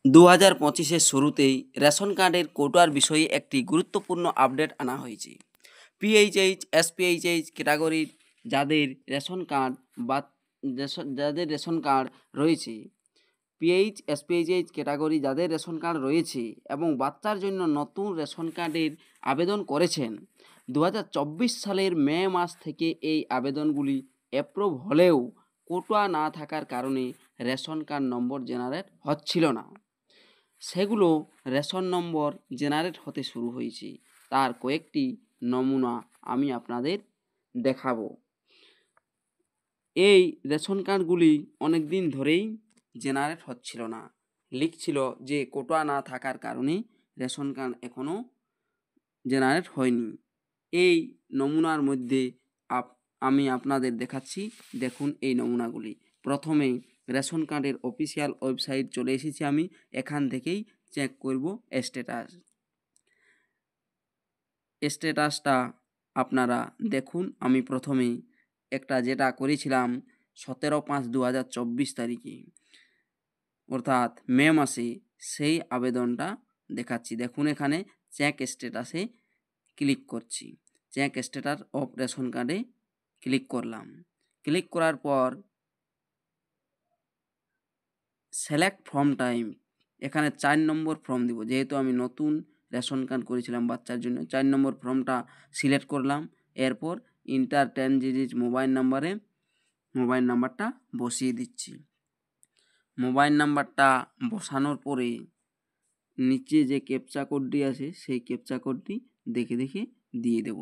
2025-এর শুরুতেই রেশন কার্ডের কোটার বিষয়ে একটি গুরুত্বপূর্ণ আপডেট আনা হয়েছে। পিএইচএইচ, এসপিএইচএইচ ক্যাটাগরির যাদের রেশন কার্ড রয়েছে, পিএইচ এসপিএইচএইচ ক্যাটাগরি যাদের রেশন কার্ড রয়েছে এবং বাচ্চার জন্য নতুন রেশন কার্ডের আবেদন করেছেন, 2024 সালের মে মাস থেকে এই আবেদনগুলি অ্যাপ্রুভ হলেও কোটা না থাকার কারণে রেশন কার্ড নম্বর জেনারেট হচ্ছিল না। সেগুলো রেশন নম্বর জেনারেট হতে শুরু হয়েছে। তার কয়েকটি নমুনা আমি আপনাদের দেখাবো। এই রেশন কার্ডগুলি অনেক দিন ধরেই জেনারেট হচ্ছিল না, লিখছিল যে কোটা না থাকার কারণে রেশন কার্ড এখনও জেনারেট হয়নি। এই নমুনার মধ্যে আমি আপনাদের দেখাচ্ছি, দেখুন এই নমুনাগুলি। প্রথমে রেশন কার্ডের অফিসিয়াল ওয়েবসাইট চলে এসেছি, আমি এখান থেকেই চেক করব স্ট্যাটাসটা আপনারা দেখুন। আমি প্রথমে একটা যেটা করেছিলাম 17/5/2024 তারিখে, অর্থাৎ মে মাসে, সেই আবেদনটা দেখাচ্ছি। দেখুন এখানে চেক স্ট্যাটাসে ক্লিক করছি, চেক স্ট্যাটাস অফ রেশন কার্ডে ক্লিক করলাম। ক্লিক করার পর সিলেক্ট ফর্ম টাইম, এখানে 4 নম্বর ফর্ম দিব, যেহেতু আমি নতুন রেশন কার্ড করেছিলাম বাচ্চার জন্য। 4 নম্বর ফর্মটা সিলেক্ট করলাম। এরপর ইন্টার 10 ডিজিট মোবাইল নাম্বারটা বসিয়ে দিচ্ছি। মোবাইল নাম্বারটা বসানোর পরে নিচে যে ক্যাপচা কোডটি আছে সেই ক্যাপচা কোডটি দেখে দেখে দিয়ে দেব।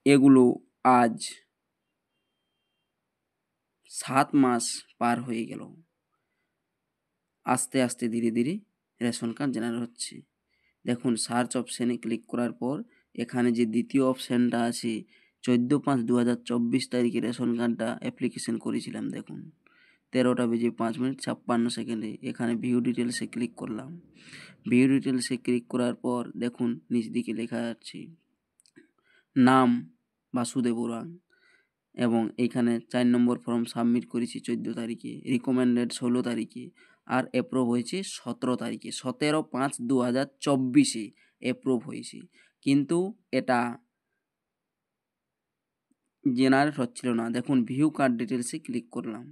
এগুলো আজ 7 মাস পার হয়ে গেল। আস্তে আস্তে ধীরে ধীরে রেশন কার্ড জেনারেট হচ্ছে। দেখুন সার্চ অপশানে ক্লিক করার পর এখানে যে দ্বিতীয় অপশানটা আছে, 14/5/2024 তারিখে রেশন কার্ডটা অ্যাপ্লিকেশন করেছিলাম। দেখুন 13:05:56 এখানে ভিউ ডিটেলসে ক্লিক করলাম। ভিউ ডিটেলসে ক্লিক করার পর দেখুন নিচ দিকে লেখা যাচ্ছে নাম বাসুদেব ওরাং, এবং এইখানে 4 নম্বর ফর্ম সাবমিট করেছি 14 তারিখে, রিকমেন্ডেড 16 তারিখে, আর অ্যাপ্রুভ হয়েছে 17 তারিখে। 17/5/2024 অ্যাপ্রুভ হয়েছে, কিন্তু এটা জেনারেট হচ্ছিল না। দেখুন ভিউ কার্ড ডিটেলসে ক্লিক করলাম,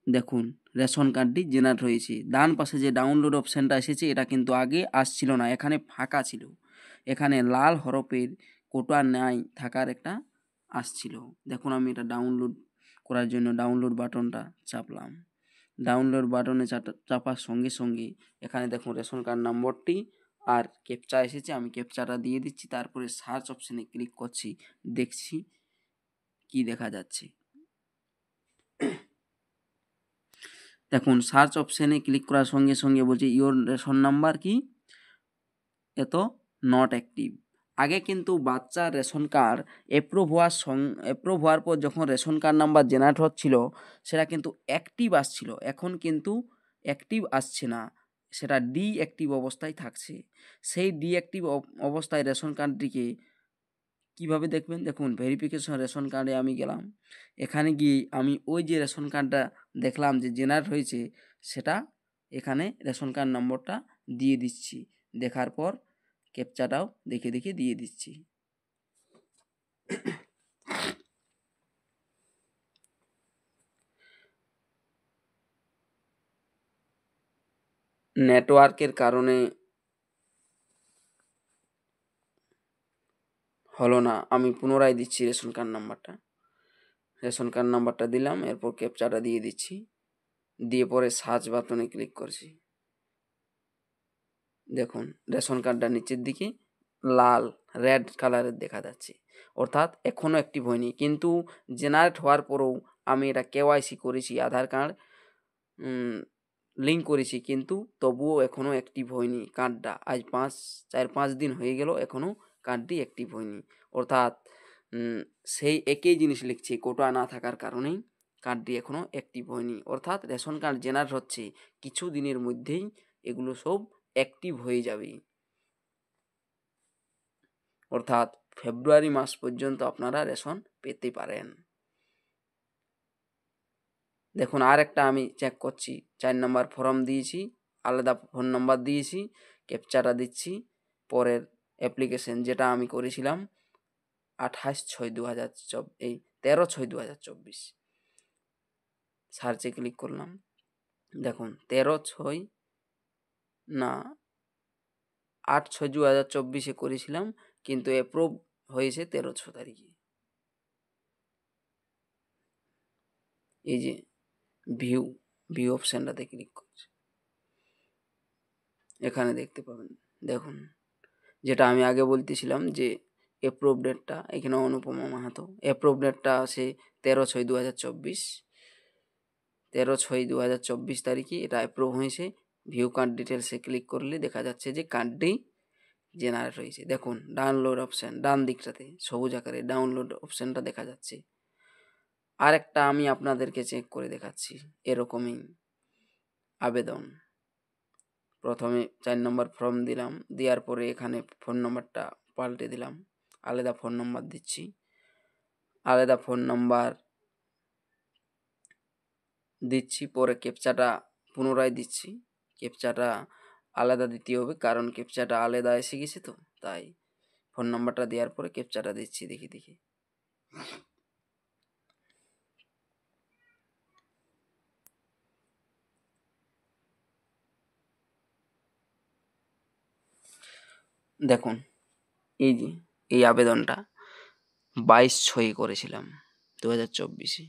দেখুন রেশন কার্ডটি জেনারেট হয়েছে। ডান পাশে যে ডাউনলোড অপশানটা এসেছে, এটা কিন্তু আগে আসছিল না, এখানে ফাঁকা ছিল। এখানে লাল হরফের কোটা নাই থাকার একটা আসছিল। দেখুন আমি এটা ডাউনলোড করার জন্য ডাউনলোড বাটনটা চাপলাম। ডাউনলোড বাটনে চাপার সঙ্গে সঙ্গে এখানে দেখুন রেশন কার্ড নম্বরটি আর ক্যাপচা এসেছে, আমি ক্যাপচাটা দিয়ে দিচ্ছি। তারপরে সার্চ অপশানে ক্লিক করছি, দেখছি কি দেখা যাচ্ছে। দেখুন সার্চ অপশানে ক্লিক করার সঙ্গে সঙ্গে বলছে ইওর রেশন নাম্বার কি এত নট অ্যাক্টিভ। আগে কিন্তু বাচ্চার রেশন কার্ড অ্যাপ্রুভ হওয়ার পর যখন রেশন কার্ড নাম্বার জেনারেট হচ্ছিল, সেটা কিন্তু অ্যাক্টিভ আসছিল। এখন কিন্তু অ্যাক্টিভ আসছে না, সেটা ডিঅ্যাক্টিভ অবস্থায় থাকছে। সেই ডিঅ্যাক্টিভ অবস্থায় রেশন কার্ডটিকে কিভাবে দেখবেন? দেখুন ভেরিফিকেশন রেশন কার্ডে আমি গেলাম। এখানে গিয়ে আমি ওই যে রেশন কার্ডটা দেখলাম যে জেনারেট হয়েছে, সেটা এখানে রেশন কার্ড নম্বরটা দিয়ে দিচ্ছি। দেখার পর ক্যাপচাটাও দেখে দেখে দিয়ে দিচ্ছি। নেটওয়ার্কের কারণে হলো না, আমি পুনরায় দিচ্ছি রেশন কার্ড নাম্বারটা দিলাম। এরপর ক্যাপচাটা দিয়ে দিচ্ছি, দিয়ে পরে সার্চ বাটনে ক্লিক করছি। দেখুন রেশন কার্ডটা নিচের দিকে লাল রেড কালারের দেখা যাচ্ছে, অর্থাৎ এখনও অ্যাক্টিভ হয়নি। কিন্তু জেনারেট হওয়ার পরেও আমি এটা কেওয়াইসি করেছি, আধার কার্ড লিঙ্ক করেছি, কিন্তু তবুও এখনও অ্যাক্টিভ হয়নি কার্ডটা। আজ 4-5 দিন হয়ে গেল, এখনও কার্ডটি অ্যাক্টিভ হয়নি। অর্থাৎ সেই একই জিনিস লিখছে, কোটা না থাকার কারণেই কার্ডটি এখনও অ্যাক্টিভ হয়নি। অর্থাৎ রেশন কার্ড জেনারেট হচ্ছে, কিছু দিনের মধ্যেই এগুলো সব অ্যাক্টিভ হয়ে যাবে। অর্থাৎ ফেব্রুয়ারি মাস পর্যন্ত আপনারা রেশন পেতে পারেন। দেখুন আর একটা আমি চেক করছি, 4 নম্বর ফর্ম দিয়েছি, আলাদা ফোন নাম্বার দিয়েছি, ক্যাপচাটা দিচ্ছি, পরের অ্যাপ্লিকেশন যেটা আমি করেছিলাম 13/6/2024 সার্চে ক্লিক করলাম। দেখুন 13/6 না 8/6/2024 করেছিলাম, কিন্তু অ্যাপ্রুভ হয়েছে 13/6 তারিখে। এই যে ভিউ অপশানটাতে ক্লিক করছি, এখানে দেখতে পাবেন। দেখুন যেটা আমি আগে বলতেছিলাম যে অ্যাপ্রুভ ডেটটা, এখানে অনুপমা মাহাতো অ্যাপ্রুভ ডেটটা আছে 13/6/2024, 13/6/2024 তারিখে এটা অ্যাপ্রুভ হয়েছে। ভিউ কার্ড ডিটেলসে ক্লিক করলে দেখা যাচ্ছে যে কার্ডটি জেনারেট হয়েছে। দেখুন ডাউনলোড অপশান ডান দিকটাতে সবুজ আকারে ডাউনলোড অপশানটা দেখা যাচ্ছে। আর একটা আমি আপনাদেরকে চেক করে দেখাচ্ছি এরকমই আবেদন। প্রথমে 4 নম্বর ফর্ম দিলাম, দেওয়ার পরে এখানে ফোন নম্বরটা পাল্টে দিলাম, আলাদা ফোন নম্বর দিচ্ছি, আলাদা ফোন নাম্বার দিচ্ছি, পরে ক্যাপচাটা পুনরায় দিচ্ছি। ক্যাপচাটা আলাদা দিতে হবে কারণ ক্যাপচাটা আলাদা এসে গেছে, তো তাই ফোন নাম্বারটা দেওয়ার পরে ক্যাপচাটা দিচ্ছি। দেখি দেখুন এই যে এই আবেদনটা 22/6 করেছিলাম 2024।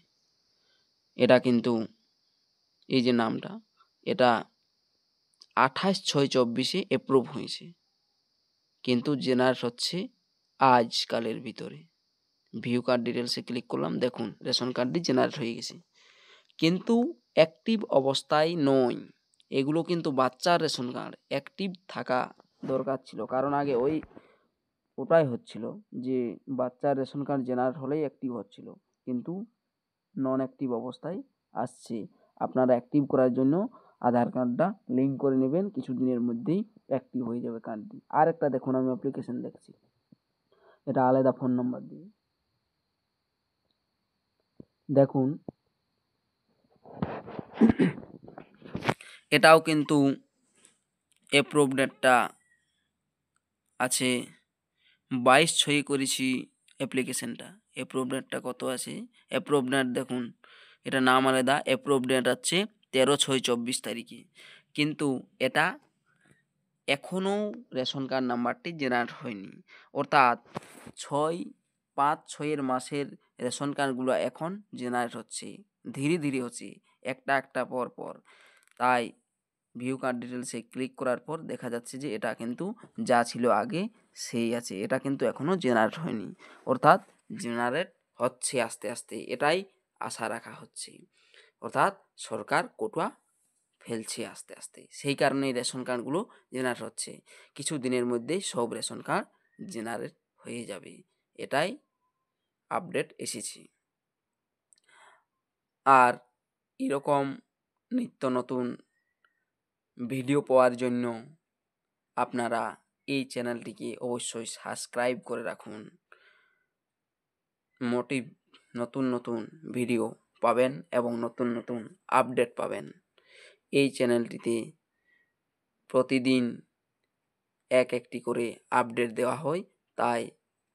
এটা কিন্তু এই যে নামটা, এটা 28/6/24 অ্যাপ্রুভ হয়েছে, কিন্তু জেনারেট হচ্ছে আজকালের ভিতরে। ভিউ কার্ড ডিটেলসে ক্লিক করলাম, দেখুন রেশন কার্ডটি জেনারেট হয়ে গেছে, কিন্তু অ্যাক্টিভ অবস্থায় নয়। এগুলো কিন্তু বাচ্চার রেশন কার্ড, অ্যাক্টিভ থাকা দরকার ছিল, কারণ আগে ওটাই হচ্ছিল যে বাচ্চার রেশন কার্ড জেনারেট হলেই অ্যাক্টিভ হচ্ছিল, কিন্তু নন অ্যাক্টিভ অবস্থায় আসছে। আপনারা অ্যাক্টিভ করার জন্য আধার কার্ডটা লিঙ্ক করে নেবেন, কিছুদিনের মধ্যেই অ্যাক্টিভ হয়ে যাবে কার্ডটি। আর একটা দেখুন আমি অ্যাপ্লিকেশন দেখছি, এটা আলাদা ফোন নাম্বার দিয়ে দেখুন, এটাও কিন্তু অ্যাপ্রুভ ডেটটা আছে 22/6 করেছি অ্যাপ্লিকেশনটা। অ্যাপ্রুভ ডেটটা কত আছে? অ্যাপ্রুভ ডেট দেখুন, এটা নাম আলাদা, অ্যাপ্রুভ ডেট আছে 13/6/24 তারিখে, কিন্তু এটা এখনও রেশন কার্ড নাম্বারটি জেনারেট হয়নি। অর্থাৎ 5/6 মাসের রেশন কার্ডগুলো এখন জেনারেট হচ্ছে, ধীরে ধীরে হচ্ছে, একটা পর। তাই ভিউ কার্ড ডিটেলসে ক্লিক করার পর দেখা যাচ্ছে যে এটা কিন্তু যা ছিল আগে সেই আছে, এটা কিন্তু এখনও জেনারেট হয়নি। অর্থাৎ জেনারেট হচ্ছে আস্তে আস্তে, এটাই আশা রাখা হচ্ছে। অর্থাৎ সরকার কোটা ফেলছে আস্তে আস্তে, সেই কারণেই রেশন কার্ডগুলো জেনারেট হচ্ছে। কিছু দিনের মধ্যেই সব রেশন কার্ড জেনারেট হয়ে যাবে, এটাই আপডেট এসেছে। আর এরকম নিত্য নতুন ভিডিও পাওয়ার জন্য আপনারা এই চ্যানেলটিকে অবশ্যই সাবস্ক্রাইব করে রাখুন। নতুন ভিডিও পাবেন এবং নতুন আপডেট পাবেন। এই চ্যানেলটিতে প্রতিদিন একটি করে আপডেট দেওয়া হয়, তাই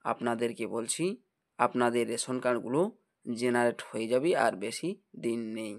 আপনাদেরকে বলছি আপনাদের রেশন কার্ডগুলো জেনারেট হয়ে যাবে, আর বেশি দিন নেই।